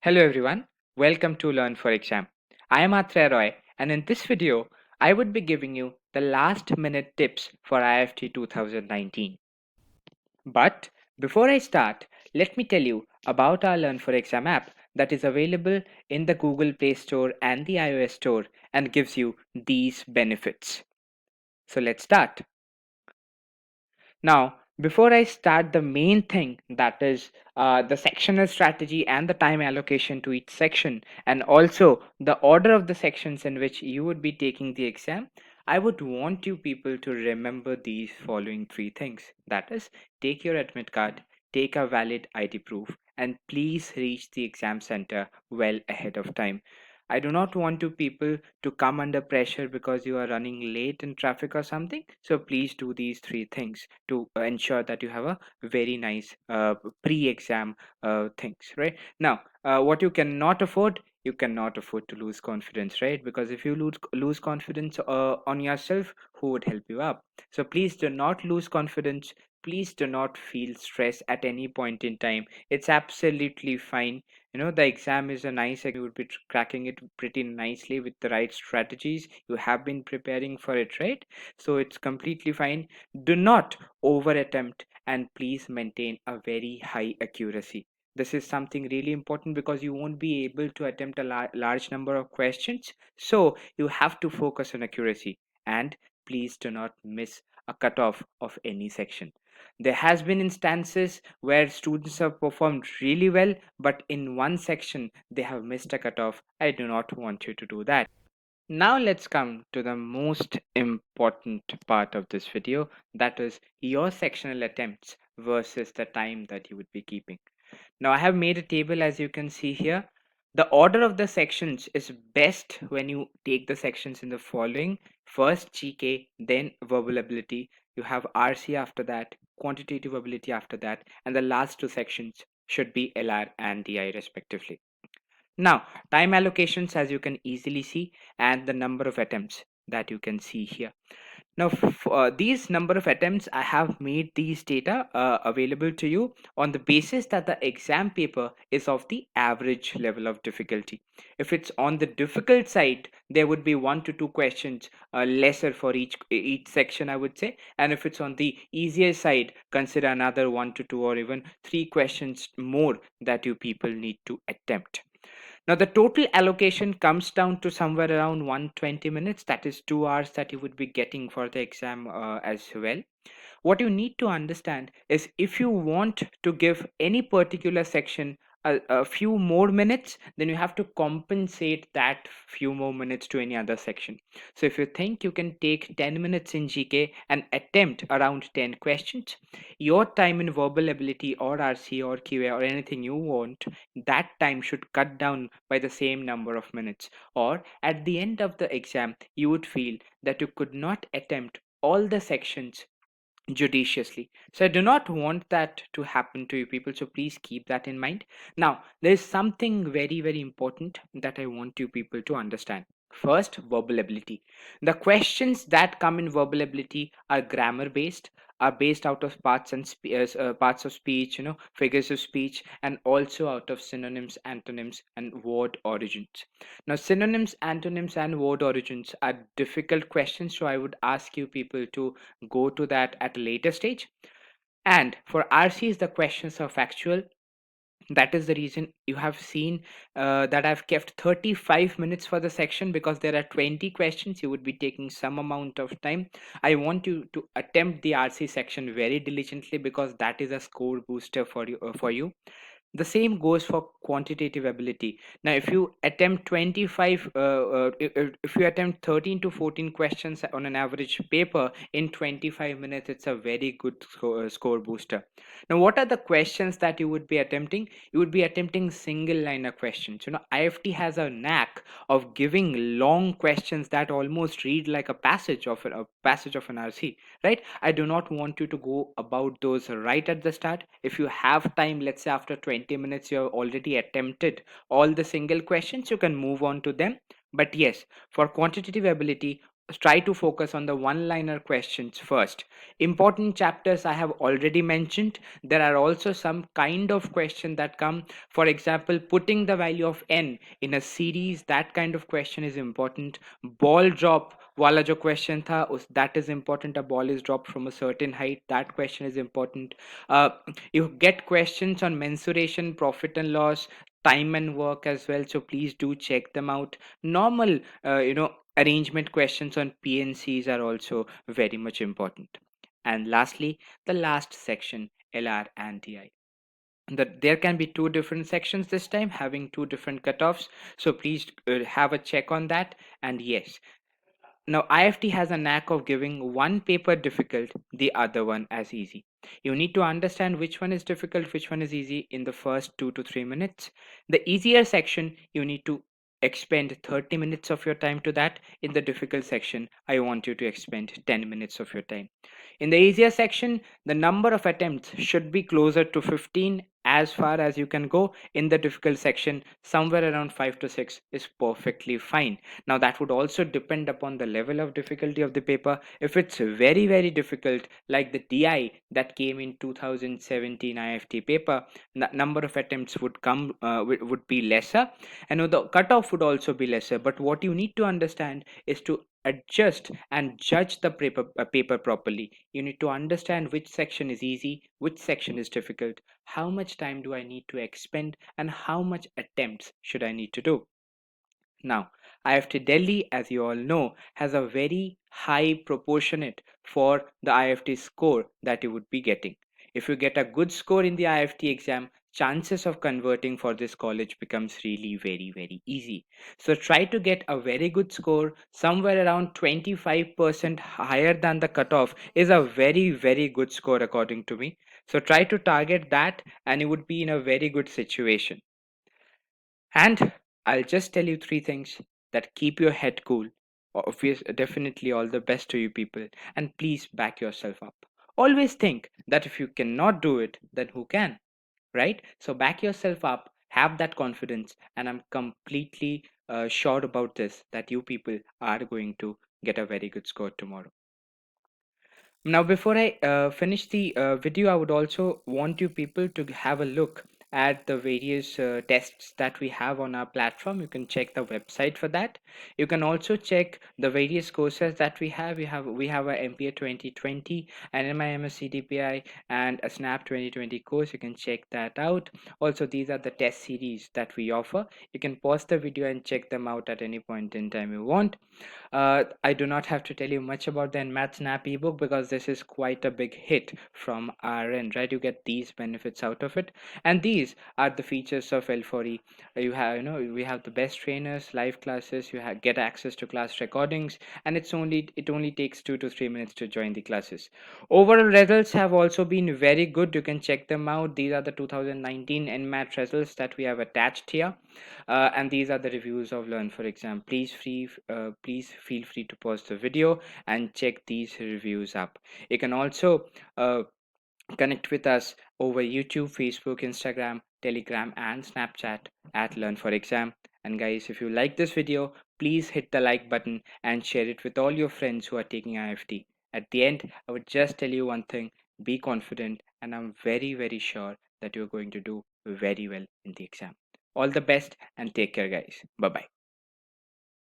Hello everyone, welcome to Learn for Exam. I am Athray Roy, and in this video, I would be giving you the last minute tips for IIFT 2019. But before I start, let me tell you about our Learn for Exam app that is available in the Google Play Store and the iOS Store and gives you these benefits. So let's start. Now, before I start the main thing, that is the sectional strategy and the time allocation to each section, and also the order of the sections in which you would be taking the exam, I would want you people to remember these following three things. That is, take your admit card, take a valid ID proof, and please reach the exam center well ahead of time. I do not want you people to come under pressure because you are running late in traffic or something. So please do these three things to ensure that you have a very nice pre-exam things, right? Now, what you cannot afford to lose confidence, right? Because if you lose confidence on yourself, who would help you up? So please do not lose confidence. Please do not feel stress at any point in time. It's absolutely fine. The exam is a nice, you would be cracking it pretty nicely with the right strategies. You have been preparing for it, right? So it's completely fine. Do not over attempt, and please maintain a very high accuracy. This is something really important because you won't be able to attempt a large number of questions. So you have to focus on accuracy, and please do not miss a cutoff of any section. There has been instances where students have performed really well, but in one section they have missed a cutoff. I do not want you to do that. Now let's come to the most important part of this video, that is your sectional attempts versus the time that you would be keeping. Now I have made a table, as you can see here. The order of the sections is best when you take the sections in the following: first GK, then verbal ability, you have RC after that, quantitative ability after that, and the last two sections should be LR and DI respectively. Now, time allocations, as you can easily see, and the number of attempts that you can see here. Now, these number of attempts, I have made these data available to you on the basis that the exam paper is of the average level of difficulty. If it's on the difficult side, there would be 1 to 2 questions lesser for each section, I would say. And if it's on the easier side, consider another 1 to 2 or even 3 questions more that you people need to attempt. Now, the total allocation comes down to somewhere around 120 minutes. That is 2 hours that you would be getting for the exam as well. What you need to understand is if you want to give any particular section a few more minutes, then you have to compensate that few more minutes to any other section. So if you think you can take 10 minutes in GK and attempt around 10 questions, your time in verbal ability or RC or QA or anything you want, that time should cut down by the same number of minutes. Or at the end of the exam, you would feel that you could not attempt all the sections judiciously. So I do not want that to happen to you people. So please keep that in mind. Now, there is something very, very important that I want you people to understand. First, verbal ability. The questions that come in verbal ability are grammar based, are based out of parts of speech, figures of speech, and also out of synonyms, antonyms, and word origins. Now, synonyms, antonyms, and word origins are difficult questions, so I would ask you people to go to that at a later stage. And for RCs, the questions are factual. That is the reason you have seen that I've kept 35 minutes for the section, because there are 20 questions. You would be taking some amount of time. I want you to attempt the RC section very diligently, because that is a score booster for you. The same goes for quantitative ability. Now if you attempt 25 if you attempt 13 to 14 questions on an average paper in 25 minutes, it's a very good score booster. Now, what are the questions that you would be attempting? You would be attempting single liner questions. IFT has a knack of giving long questions that almost read like a passage of an RC, right? I do not want you to go about those right at the start. If you have time, let's say after 20 minutes you have already attempted all the single questions, you can move on to them. But yes, for quantitative ability, try to focus on the one liner questions first. Important chapters I have already mentioned. There are also some kind of question that come, for example, putting the value of n in a series. That kind of question is important. Ball drop वाला जो question था that is important. A ball is dropped from a certain height, that question is important. uh, you get questions on mensuration, profit and loss, time and work as well, so please do check them out. Normal arrangement questions on PNCs are also very much important. And lastly, the last section, LR and DI. That there can be two different sections this time, having two different cutoffs. So please have a check on that. And yes, now, IFT has a knack of giving one paper difficult, the other one as easy. You need to understand which one is difficult, which one is easy in the first 2 to 3 minutes. The easier section, you need to expend 30 minutes of your time to that. In the difficult section, I want you to expend 10 minutes of your time. In the easier section, the number of attempts should be closer to 15 as far as you can go. In the difficult section, somewhere around 5 to 6 is perfectly fine. Now that would also depend upon the level of difficulty of the paper. If it's very very difficult, like the DI that came in 2017 IFT paper, the number of attempts would come would be lesser, and the cutoff would also be lesser. But what you need to understand is to adjust and judge the paper properly. You need to understand which section is easy, which section is difficult, how much time do I need to expend, and how much attempts should I need to do. Now, IFT Delhi, as you all know, has a very high proportionate for the IFT score that you would be getting. If you get a good score in the IFT exam, chances of converting for this college becomes really very very easy. So try to get a very good score. Somewhere around 25% higher than the cutoff is a very very good score according to me. So try to target that and you would be in a very good situation. And I'll just tell you three things that keep your head cool. Obvious, definitely all the best to you people. And please back yourself up. Always think that if you cannot do it, then who can? Right? So back yourself up, have that confidence, and I'm completely sure about this that you people are going to get a very good score tomorrow. Now, before I finish the video, I would also want you people to have a look at the various tests that we have on our platform. You can check the website for that. You can also check the various courses that we have. We have a MPA 2020, an MIMS CDPI, and a SNAP 2020 course. You can check that out. Also, these are the test series that we offer. You can pause the video and check them out at any point in time you want. I do not have to tell you much about the Nmath Snap ebook because this is quite a big hit from our end, right? You get these benefits out of it, and these are the features of L4E. You have, we have the best trainers, live classes. You get access to class recordings, and it only takes 2 to 3 minutes to join the classes. Overall results have also been very good. You can check them out. These are the 2019 Nmath results that we have attached here, and these are the reviews of Learn for Exam. Please feel free to pause the video and check these reviews up. You can also connect with us over YouTube, Facebook, Instagram, Telegram, and Snapchat at Learn for Exam. And guys, if you like this video, please hit the like button and share it with all your friends who are taking IFT. At the end, I would just tell you one thing: be confident, and I'm very very sure that you're going to do very well in the exam. All the best and take care, guys. Bye bye.